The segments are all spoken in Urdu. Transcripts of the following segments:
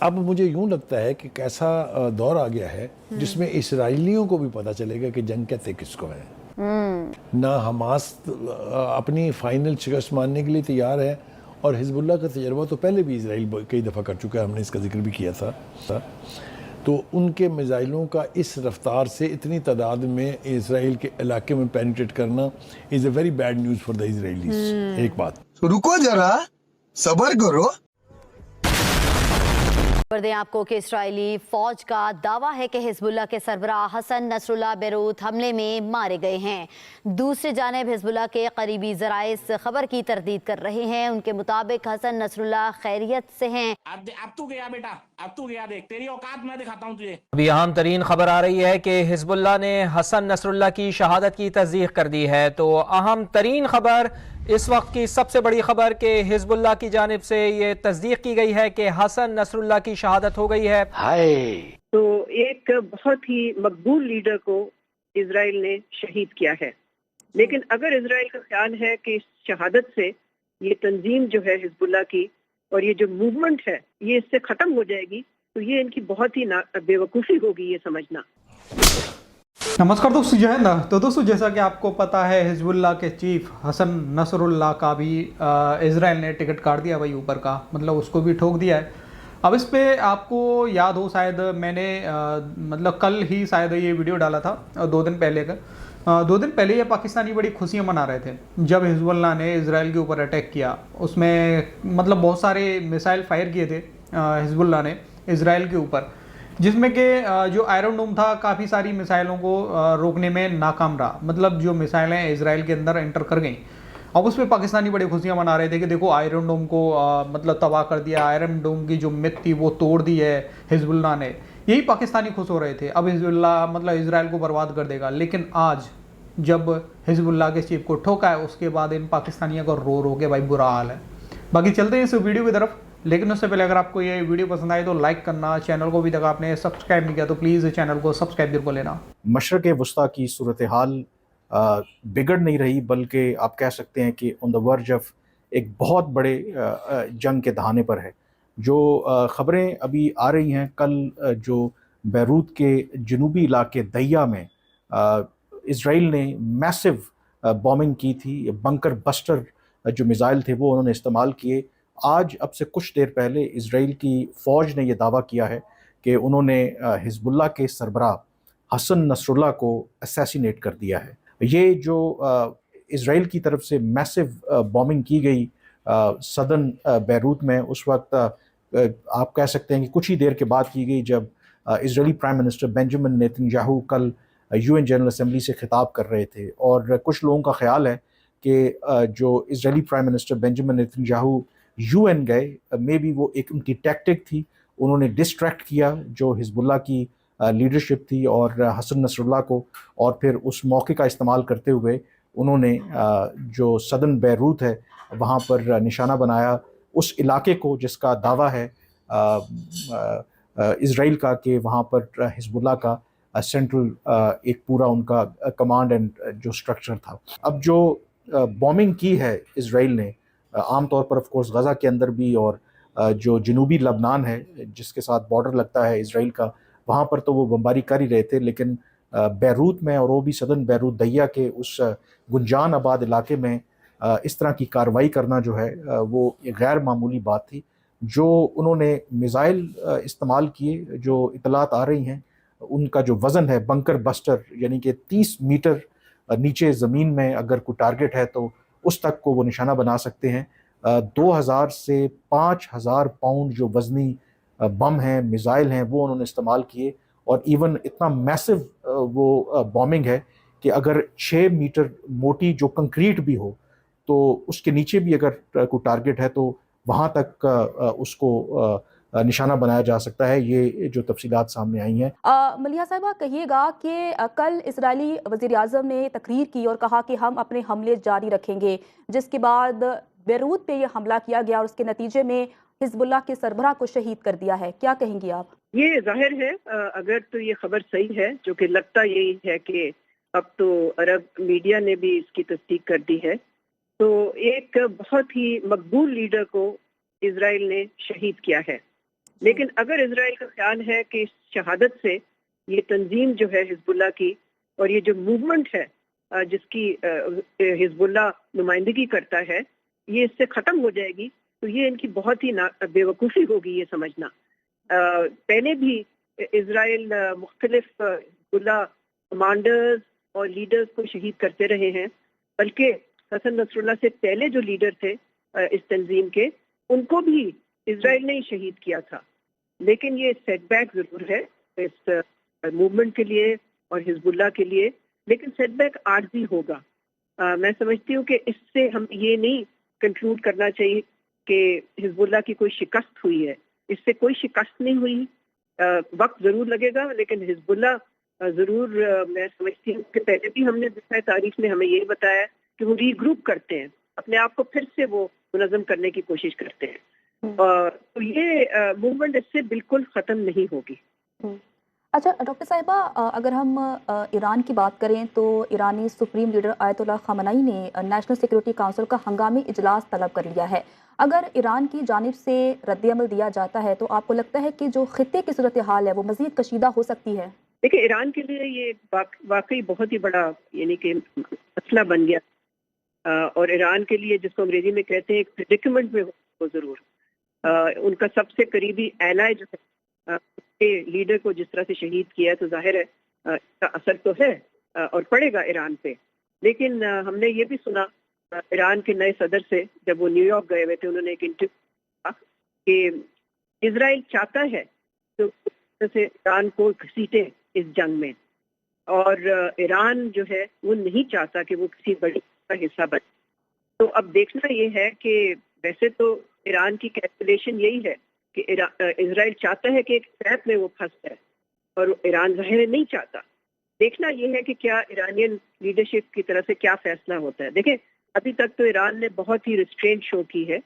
اب مجھے یوں لگتا ہے کہ ایسا دور آ گیا ہے جس میں اسرائیلیوں کو بھی پتہ چلے گا کہ جنگ کہتے کس کو ہے. نہ حماس اپنی فائنل شکست ماننے کے لیے تیار ہے، اور حزب اللہ کا تجربہ تو پہلے بھی اسرائیل کئی دفعہ کر چکا ہے، ہم نے اس کا ذکر بھی کیا تھا. تو ان کے میزائلوں کا اس رفتار سے اتنی تعداد میں اسرائیل کے علاقے میں پینیٹریٹ کرنا is a very bad news for the Israelis. ایک بات رکو ذرا، صبر کرو. خبر دیں آپ کو کہ اسرائیلی فوج کا دعویٰ ہے کہ حزب اللہ کے سربراہ حسن نصر اللہ بیروت حملے میں مارے گئے ہیں. دوسری جانب حزب اللہ کے قریبی ذرائع اس خبر کی تردید کر رہے ہیں. ان کے مطابق حسن نصر اللہ خیریت سے ہیں. اب تو گیا بیٹا، اب تو گیا، دیکھ تیری اوقات میں دکھاتا ہوں تجھے. ابھی اہم ترین خبر آ رہی ہے کہ حزب اللہ نے حسن نصر اللہ کی شہادت کی تصدیق کر دی ہے. تو اہم ترین خبر اس وقت کی سب سے بڑی خبر کہ حزب اللہ کی جانب سے یہ تصدیق کی گئی ہے کہ حسن نصر اللہ کی شہادت ہو گئی ہے. تو ایک بہت ہی مقبول لیڈر کو اسرائیل نے شہید کیا ہے، لیکن اگر اسرائیل کا خیال ہے کہ اس شہادت سے یہ تنظیم جو ہے حزب اللہ کی اور یہ جو موومنٹ ہے یہ اس سے ختم ہو جائے گی، تو یہ ان کی بہت ہی بے وقوفی ہوگی یہ سمجھنا. نمسکار دوستو، جے ہند. تو دوستو جیسا کہ آپ کو پتا ہے حزب اللہ کے چیف حسن نصر اللہ کا بھی اسرائیل نے ٹکٹ کاٹ دیا بھائی اوپر کا، مطلب اس کو بھی ٹھوک دیا ہے. اب اس پہ آپ کو یاد ہو شاید میں نے مطلب کل ہی شاید یہ ویڈیو ڈالا تھا، 2 دن پہلے کا. 2 دن پہلے یہ پاکستانی بڑی خوشیاں منا رہے تھے جب حزب اللہ نے اسرائیل کے اوپر اٹیک کیا. اس میں مطلب بہت سارے میسائل فائر کیے تھے حزب اللہ نے اسرائیل کے اوپر، جس میں کہ جو آئرن ڈوم تھا کافی ساری میسائلوں کو روکنے میں ناکام رہا. مطلب جو میسائلیں اسرائیل کے اندر انٹر کر گئیں. اب اس پہ پاکستانی بڑی خوشیاں منا رہے تھے کہ دیکھو آئرن ڈوم کو مطلب تباہ کر دیا، آئرن ڈوم کی جو مت تھی وہ توڑ دی ہے حزب اللہ نے. یہی پاکستانی خوش ہو رہے تھے اب حزب اللہ مطلب اسرائیل کو برباد کر دے گا. لیکن آج جب حزب اللہ کے چیف کو ٹھوکا ہے اس کے بعد ان پاکستانیوں کا رو رو کے بھائی برا حال ہے. باقی چلتے ہیں اس ویڈیو کی طرف، لیکن اس سے پہلے اگر آپ کو یہ ویڈیو پسند آئے تو لائک کرنا، چینل کو بھی تک آپ نے سبسکرائب نہیں کیا تو پلیز چینل کو سبسکرائب ضرور کر لینا. مشرق وسطیٰ کی صورتحال بگڑ نہیں رہی، بلکہ آپ کہہ سکتے ہیں کہ آن دا ورج آف ایک بہت بڑے جنگ کے دہانے پر ہے. جو خبریں ابھی آ رہی ہیں، کل جو بیروت کے جنوبی علاقے دیا میں اسرائیل نے میسو بومنگ کی تھی، بنکر بسٹر جو میزائل تھے وہ انہوں نے استعمال کیے. آج اب سے کچھ دیر پہلے اسرائیل کی فوج نے یہ دعویٰ کیا ہے کہ انہوں نے حزب اللہ کے سربراہ حسن نصر اللہ کو اسیسینیٹ کر دیا ہے. یہ جو اسرائیل کی طرف سے میسو بومنگ کی گئی صدرن بیروت میں، اس وقت آپ کہہ سکتے ہیں کہ کچھ ہی دیر کے بعد کی گئی جب Israeli prime minister Benjamin Netanyahu کل UN جنرل اسمبلی سے خطاب کر رہے تھے. اور کچھ لوگوں کا خیال ہے کہ جو Israeli prime minister Benjamin Netanyahu UN گئے، مے بی وہ ایک ان کی ٹیکٹک تھی. انہوں نے ڈسٹریکٹ کیا جو حزب اللہ کی لیڈرشپ تھی اور حسن نصر اللہ کو، اور پھر اس موقع کا استعمال کرتے ہوئے انہوں نے جو صدرن بیروت ہے وہاں پر نشانہ بنایا اس علاقے کو جس کا دعویٰ ہے اسرائیل کا کہ وہاں پر حزب اللہ کا سینٹرل ایک پورا ان کا کمانڈ اینڈ جو سٹرکچر تھا. اب جو بومنگ کی ہے اسرائیل نے عام طور پر آف کورس غزہ کے اندر بھی، اور جو جنوبی لبنان ہے جس کے ساتھ بارڈر لگتا ہے اسرائیل کا، وہاں پر تو وہ بمباری کر ہی رہے تھے. لیکن بیروت میں، اور وہ بھی صدرن بیروت دیا کے اس گنجان آباد علاقے میں اس طرح کی کارروائی کرنا جو ہے وہ ایک غیر معمولی بات تھی. جو انہوں نے میزائل استعمال کیے، جو اطلاعات آ رہی ہیں ان کا جو وزن ہے بنکر بسٹر، یعنی کہ 30 میٹر نیچے زمین میں اگر کوئی ٹارگٹ ہے تو اس تک کو وہ نشانہ بنا سکتے ہیں. 2000 سے 5000 پاؤنڈ جو وزنی بم ہیں، میزائل ہیں، وہ انہوں نے استعمال کیے. اور ایون اتنا میسو وہ بومنگ ہے کہ اگر 6 میٹر موٹی جو کنکریٹ بھی ہو تو اس کے نیچے بھی اگر کوئی ٹارگٹ ہے تو وہاں تک اس کو نشانہ بنایا جا سکتا ہے. یہ جو تفصیلات سامنے آئی ہیں. ملیحہ صاحبہ کہیے گا کہ کل اسرائیلی وزیر اعظم نے تقریر کی اور کہا کہ ہم اپنے حملے جاری رکھیں گے، جس کے بعد بیروت پہ یہ حملہ کیا گیا اور اس کے نتیجے میں حزب اللہ کے سربراہ کو شہید کر دیا ہے. کیا کہیں گی آپ؟ یہ ظاہر ہے اگر تو یہ خبر صحیح ہے، جو کہ لگتا یہی ہے کہ اب تو عرب میڈیا نے بھی اس کی تصدیق کر دی ہے، تو ایک بہت ہی مقبول لیڈر کو اسرائیل نے شہید کیا ہے. لیکن اگر اسرائیل کا خیال ہے کہ اس شہادت سے یہ تنظیم جو ہے حزب اللہ کی اور یہ جو موومنٹ ہے جس کی حزب اللہ نمائندگی کرتا ہے یہ اس سے ختم ہو جائے گی تو یہ ان کی بہت ہی بیوقوفی ہوگی یہ سمجھنا. پہلے بھی اسرائیل مختلف حزب اللہ کمانڈرز اور لیڈرز کو شہید کرتے رہے ہیں, بلکہ حسن نصر اللہ سے پہلے جو لیڈر تھے اس تنظیم کے ان کو بھی اسرائیل نے ہی شہید کیا تھا. لیکن یہ سیٹ بیک ضرور ہے اس موومنٹ کے لیے اور حزب اللہ کے لیے, لیکن سیٹ بیک عارضی ہوگا. میں سمجھتی ہوں کہ اس سے ہم یہ نہیں کنکلوڈ کرنا چاہیے کہ حزب اللہ کی کوئی شکست ہوئی ہے. اس سے کوئی شکست نہیں ہوئی. وقت ضرور لگے گا لیکن حزب اللہ ضرور, میں سمجھتی ہوں کہ پہلے بھی ہم نے دفاع تاریخ میں ہمیں یہ بتایا کہ وہ ری گروپ کرتے ہیں, اپنے آپ کو پھر سے وہ منظم کرنے کی کوشش کرتے ہیں. تو یہ موومنٹ اس سے بالکل ختم نہیں ہوگی. اچھا ڈاکٹر صاحبہ, اگر ہم ایران کی بات کریں تو ایرانی سپریم لیڈر آیت اللہ خامنئی نے نیشنل سیکورٹی کونسل کا ہنگامی اجلاس طلب کر لیا ہے. اگر ایران کی جانب سے رد عمل دیا جاتا ہے تو آپ کو لگتا ہے کہ جو خطے کی صورتحال ہے وہ مزید کشیدہ ہو سکتی ہے؟ دیکھیں, ایران کے لیے یہ واقعی بہت ہی بڑا یعنی کہ مسئلہ بن گیا, اور ایران کے لیے جس کو انگریزی میں کہتے ہیں ایک پریڈکمنٹ میں ہو ضرور. ان کا سب سے قریبی ایلائی جو ہے لیڈر کو جس طرح سے شہید کیا ہے تو ظاہر ہے اس کا اثر تو ہے اور پڑے گا ایران پہ. لیکن ہم نے یہ بھی سنا ایران کے نئے صدر سے جب وہ نیو یارک گئے ہوئے تھے, انہوں نے ایک انٹرویو کہ اسرائیل چاہتا ہے تو ایران کو گھسیٹے اس جنگ میں, اور ایران جو ہے وہ نہیں چاہتا کہ وہ کسی بڑی کا حصہ بنے. تو اب دیکھنا یہ ہے کہ ویسے تو ایران کی کیلکولیشن یہی ہے کہ اسرائیل چاہتا ہے کہ ایک ٹریپ میں وہ پھنس جائے, اور ایران ظاہر نہیں چاہتا. دیکھنا یہ ہے کہ کیا ایرانین لیڈرشپ کی طرف سے کیا فیصلہ ہوتا ہے. دیکھیں, ابھی تک تو ایران نے بہت ہی ریسٹرینٹ شو کی ہے.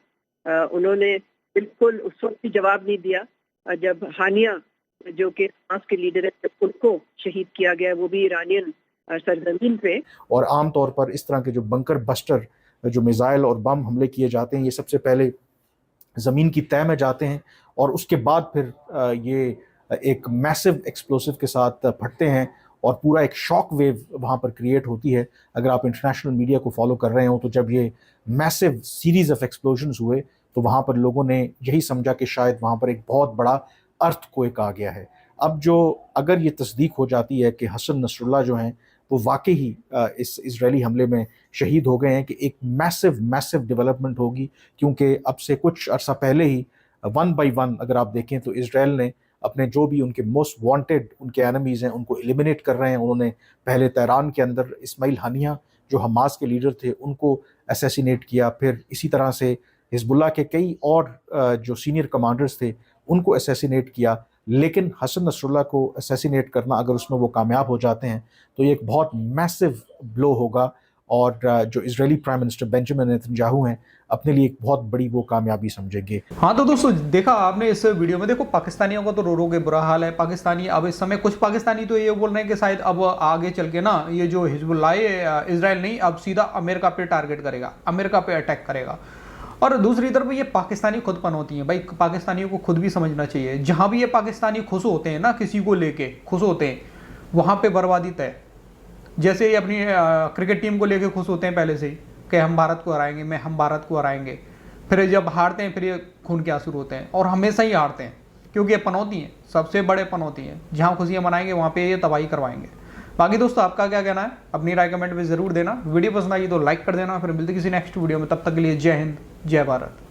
انہوں نے بالکل اس وقت بھی جواب نہیں دیا جب ہانیہ جو کہ حماس کے لیڈر ہے ان کو شہید کیا گیا, وہ بھی ایرانین سرزمین پہ. اور عام طور پر اس طرح کے جو بنکر بسٹر جو میزائل اور بم حملے کیے جاتے ہیں یہ سب سے پہلے زمین کی تہہ میں جاتے ہیں اور اس کے بعد پھر یہ ایک میسو ایکسپلوسو کے ساتھ پھٹتے ہیں اور پورا ایک شاک ویو وہاں پر کریٹ ہوتی ہے. اگر آپ انٹرنیشنل میڈیا کو فالو کر رہے ہوں تو جب یہ میسو سیریز آف ایکسپلوژنز ہوئے تو وہاں پر لوگوں نے یہی سمجھا کہ شاید وہاں پر ایک بہت بڑا ارتھ کوئک آ گیا ہے. اب جو اگر یہ تصدیق ہو جاتی ہے کہ حسن نصر اللہ جو ہیں وہ واقعی اس اسرائیلی حملے میں شہید ہو گئے ہیں, کہ ایک میسو ڈیولپمنٹ ہوگی, کیونکہ اب سے کچھ عرصہ پہلے ہی 1 بائی 1 اگر آپ دیکھیں تو اسرائیل نے اپنے جو بھی ان کے موسٹ وانٹیڈ ان کے اینمیز ہیں ان کو ایلیمنیٹ کر رہے ہیں. انہوں نے پہلے تہران کے اندر اسماعیل ہانیہ جو حماس کے لیڈر تھے ان کو اسیسینیٹ کیا, پھر اسی طرح سے حزب اللہ کے کئی اور جو سینئر کمانڈرز تھے ان کو اسیسینیٹ کیا. لیکن حسن نصر اللہ کو اسیسینیٹ کرنا اگر اس میں وہ کامیاب ہو جاتے ہیں تو یہ ایک بہت میسو بلو ہوگا, اور جو اسرائیلی پرائم منسٹر بنجامن نیتنیاہو ہیں اپنے لیے ایک بہت بڑی وہ کامیابی سمجھیں گے. ہاں تو دوستو دیکھا آپ نے اس ویڈیو میں, دیکھو پاکستانیوں کا تو رو رو کے برا حال ہے. پاکستانی اب اس سمے کچھ پاکستانی تو یہ بول رہے ہیں کہ شاید اب آگے چل کے نا یہ جو حزب اللہ ہے اسرائیل نہیں اب سیدھا امریکہ پہ ٹارگٹ کرے گا, امریکہ پہ اٹیک کرے گا. اور دوسری طرف یہ پاکستانی خود پنوتی ہیں. بھائی پاکستانیوں کو خود بھی سمجھنا چاہیے, جہاں بھی یہ پاکستانی خوش ہوتے ہیں نا کسی کو لے کے خوش ہوتے ہیں وہاں پہ بربادی طے. جیسے یہ اپنی کرکٹ ٹیم کو لے کے خوش ہوتے ہیں پہلے سے ہی کہ ہم بھارت کو ہرائیں گے, ہم بھارت کو ہرائیں گے, پھر جب ہارتے ہیں پھر یہ خون کے آنسو ہوتے ہیں, اور ہمیشہ ہی ہارتے ہیں کیونکہ یہ پنوتی ہیں, سب سے بڑے پنوتی ہیں. جہاں خوشیاں منائیں گے وہاں پہ یہ تباہی کروائیں گے. باقی دوستو آپ کا کیا کہنا ہے اپنی رائے کمنٹ میں ضرور دینا. ویڈیو پسند آئی تو لائک کر دینا. پھر ملتے کسی نیکسٹ ویڈیو میں, تب تک کے لیے جے ہند جے بھارت.